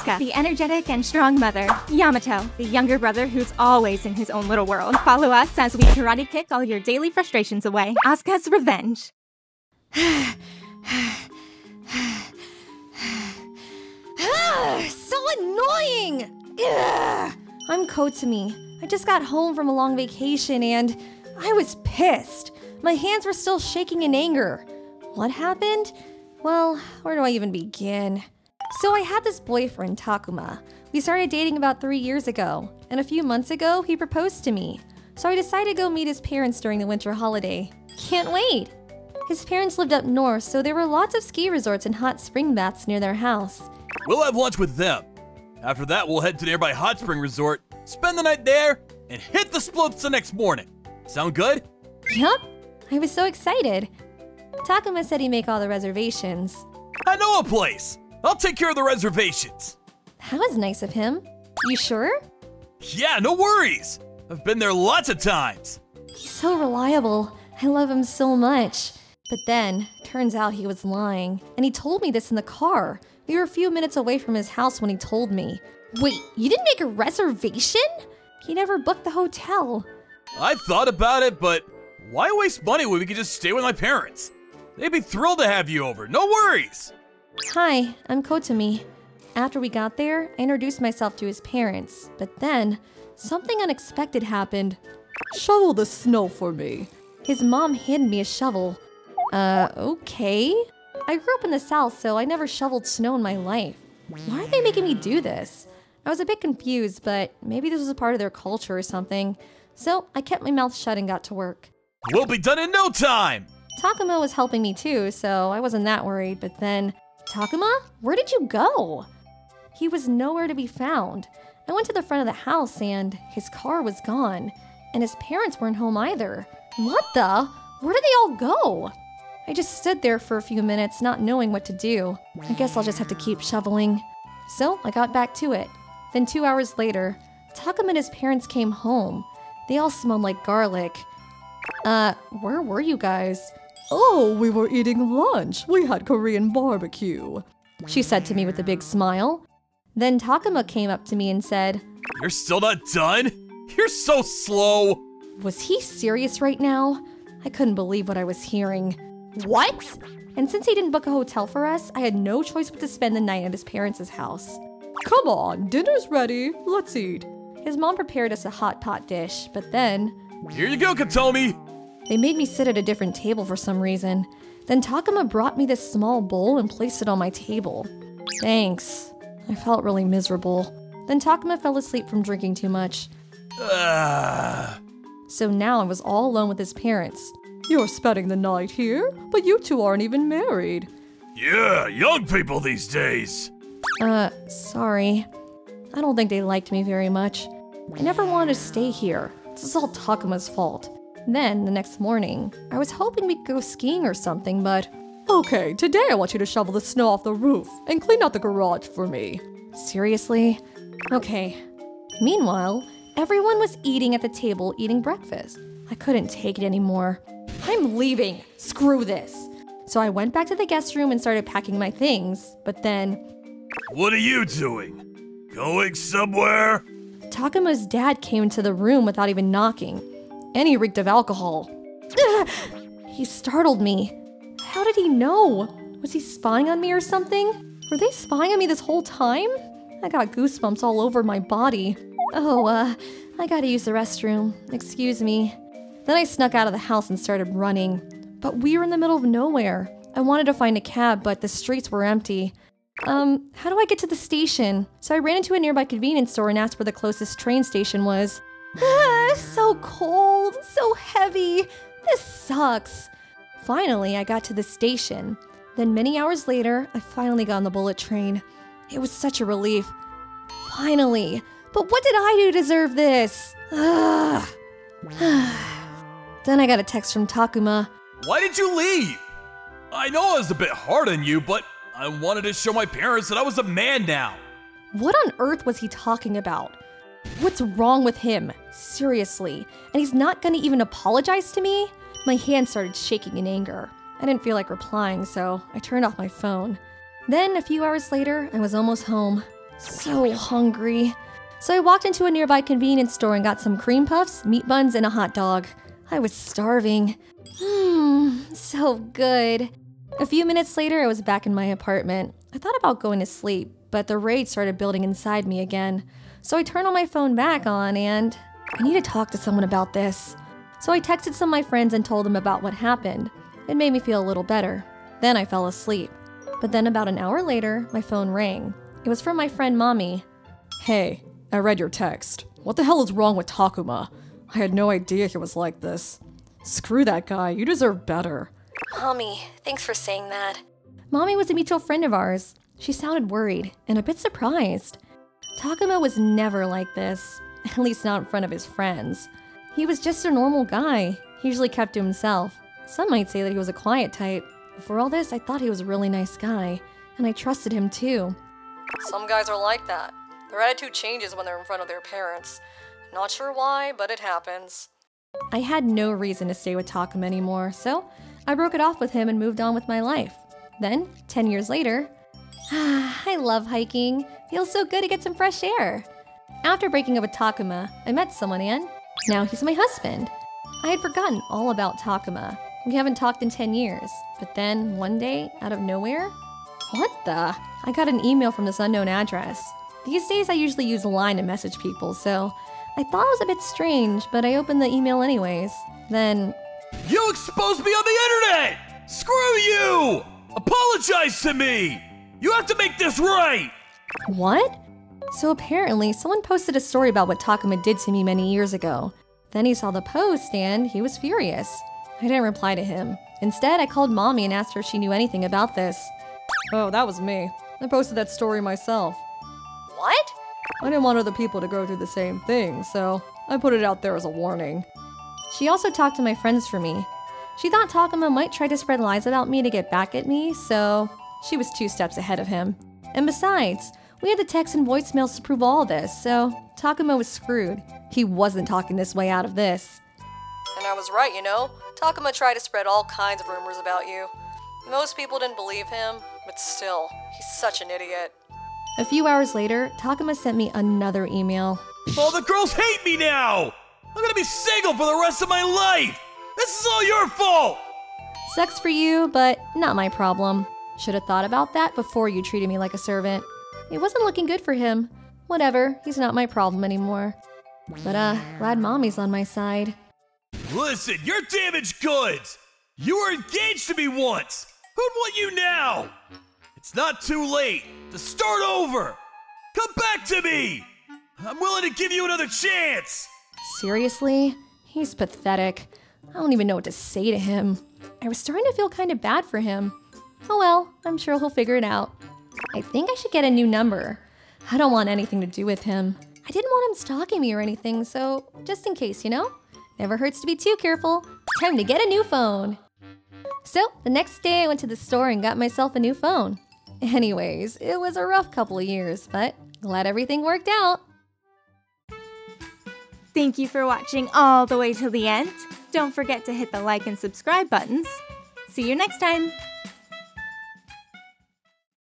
Asuka, the energetic and strong mother. Yamato, the younger brother who's always in his own little world. Follow us as we karate kick all your daily frustrations away. Asuka's revenge. So annoying! Ugh. I'm Kotami. I just got home from a long vacation and I was pissed. My hands were still shaking in anger. What happened? Well, where do I even begin? So I had this boyfriend, Takuma. We started dating about 3 years ago, and a few months ago, he proposed to me. So I decided to go meet his parents during the winter holiday. Can't wait! His parents lived up north, so there were lots of ski resorts and hot spring baths near their house. We'll have lunch with them. After that, we'll head to the nearby hot spring resort, spend the night there, and hit the slopes the next morning. Sound good? Yup! I was so excited. Takuma said he'd make all the reservations. I know a place! I'll take care of the reservations. That was nice of him. You sure? Yeah, no worries. I've been there lots of times. He's so reliable. I love him so much. But then, turns out he was lying. And he told me this in the car. We were a few minutes away from his house when he told me. Wait, you didn't make a reservation? He never booked the hotel. I thought about it, but why waste money when we could just stay with my parents? They'd be thrilled to have you over, no worries. Hi, I'm Kotami. After we got there, I introduced myself to his parents. But then, something unexpected happened. Shovel the snow for me. His mom handed me a shovel. Okay. I grew up in the South, so I never shoveled snow in my life. Why are they making me do this? I was a bit confused, but maybe this was a part of their culture or something. So I kept my mouth shut and got to work. We'll be done in no time! Takuma was helping me too, so I wasn't that worried, but then... Takuma? Where did you go? He was nowhere to be found. I went to the front of the house and his car was gone. And his parents weren't home either. What the? Where did they all go? I just stood there for a few minutes, not knowing what to do. I guess I'll just have to keep shoveling. So I got back to it. Then 2 hours later, Takuma and his parents came home. They all smelled like garlic. Where were you guys? Oh, we were eating lunch. We had Korean barbecue. She said to me with a big smile. Then Takuma came up to me and said, You're still not done? You're so slow! Was he serious right now? I couldn't believe what I was hearing. What? And since he didn't book a hotel for us, I had no choice but to spend the night at his parents' house. Come on, dinner's ready. Let's eat. His mom prepared us a hot pot dish, but then... Here you go, Katomi! They made me sit at a different table for some reason. Then Takuma brought me this small bowl and placed it on my table. Thanks. I felt really miserable. Then Takuma fell asleep from drinking too much. So now I was all alone with his parents. You're spending the night here, but you two aren't even married. Yeah, young people these days. Sorry. I don't think they liked me very much. I never wanted to stay here. This is all Takuma's fault. Then, the next morning, I was hoping we could go skiing or something, but... Okay, today I want you to shovel the snow off the roof and clean out the garage for me. Seriously? Okay. Meanwhile, everyone was eating at the table eating breakfast. I couldn't take it anymore. I'm leaving! Screw this! So I went back to the guest room and started packing my things, but then... What are you doing? Going somewhere? Takuma's dad came into the room without even knocking, and he reeked of alcohol. He startled me. How did he know? Was he spying on me or something? Were they spying on me this whole time? I got goosebumps all over my body. Oh, I gotta use the restroom. Excuse me. Then I snuck out of the house and started running. But we were in the middle of nowhere. I wanted to find a cab, but the streets were empty. How do I get to the station? So I ran into a nearby convenience store and asked where the closest train station was. So cold, so heavy. This sucks. Finally, I got to the station. Then many hours later, I finally got on the bullet train. It was such a relief. Finally. But what did I do to deserve this? Then I got a text from Takuma. Why did you leave? I know I was a bit hard on you, but I wanted to show my parents that I was a man now. What on earth was he talking about? What's wrong with him? Seriously. And he's not gonna even apologize to me? My hand started shaking in anger. I didn't feel like replying, so I turned off my phone. Then, a few hours later, I was almost home. So hungry. So I walked into a nearby convenience store and got some cream puffs, meat buns, and a hot dog. I was starving. So good. A few minutes later, I was back in my apartment. I thought about going to sleep, but the rage started building inside me again. So I turned on my phone back on and I need to talk to someone about this. So I texted some of my friends and told them about what happened. It made me feel a little better. Then I fell asleep. But then about an hour later, my phone rang. It was from my friend Mommy. Hey, I read your text. What the hell is wrong with Takuma? I had no idea he was like this. Screw that guy, you deserve better. Mommy, thanks for saying that. Mommy was a mutual friend of ours. She sounded worried and a bit surprised. Takuma was never like this, at least not in front of his friends. He was just a normal guy. He usually kept to himself. Some might say that he was a quiet type. But for all this, I thought he was a really nice guy, and I trusted him too. Some guys are like that. Their attitude changes when they're in front of their parents. Not sure why, but it happens. I had no reason to stay with Takuma anymore, so I broke it off with him and moved on with my life. Then, 10 years later, I love hiking. Feels so good to get some fresh air. After breaking up with Takuma, I met someone and now he's my husband. I had forgotten all about Takuma. We haven't talked in 10 years. But then, one day, out of nowhere, what the? I got an email from this unknown address. These days I usually use Line to message people, so I thought it was a bit strange, but I opened the email anyways. Then... You exposed me on the internet! Screw you! Apologize to me! You have to make this right! What? So apparently, someone posted a story about what Takuma did to me many years ago. Then he saw the post and he was furious. I didn't reply to him. Instead, I called Mommy and asked her if she knew anything about this. Oh, that was me. I posted that story myself. What? I didn't want other people to go through the same thing, so I put it out there as a warning. She also talked to my friends for me. She thought Takuma might try to spread lies about me to get back at me, so she was 2 steps ahead of him. And besides, we had the texts and voicemails to prove all of this, so Takuma was screwed. He wasn't talking this way out of this. And I was right, you know? Takuma tried to spread all kinds of rumors about you. Most people didn't believe him, but still, he's such an idiot. A few hours later, Takuma sent me another email. All the girls hate me now! I'm gonna be single for the rest of my life! This is all your fault! Sucks for you, but not my problem. Should have thought about that before you treated me like a servant. It wasn't looking good for him. Whatever, he's not my problem anymore. But glad Mommy's on my side. Listen, you're damaged goods! You were engaged to me once! Who'd want you now? It's not too late to start over! Come back to me! I'm willing to give you another chance! Seriously? He's pathetic. I don't even know what to say to him. I was starting to feel kind of bad for him. Oh well, I'm sure he'll figure it out. I think I should get a new number. I don't want anything to do with him. I didn't want him stalking me or anything, so just in case, you know? Never hurts to be too careful. Time to get a new phone. So, the next day I went to the store and got myself a new phone. Anyways, it was a rough couple of years, but glad everything worked out. Thank you for watching all the way till the end. Don't forget to hit the like and subscribe buttons. See you next time!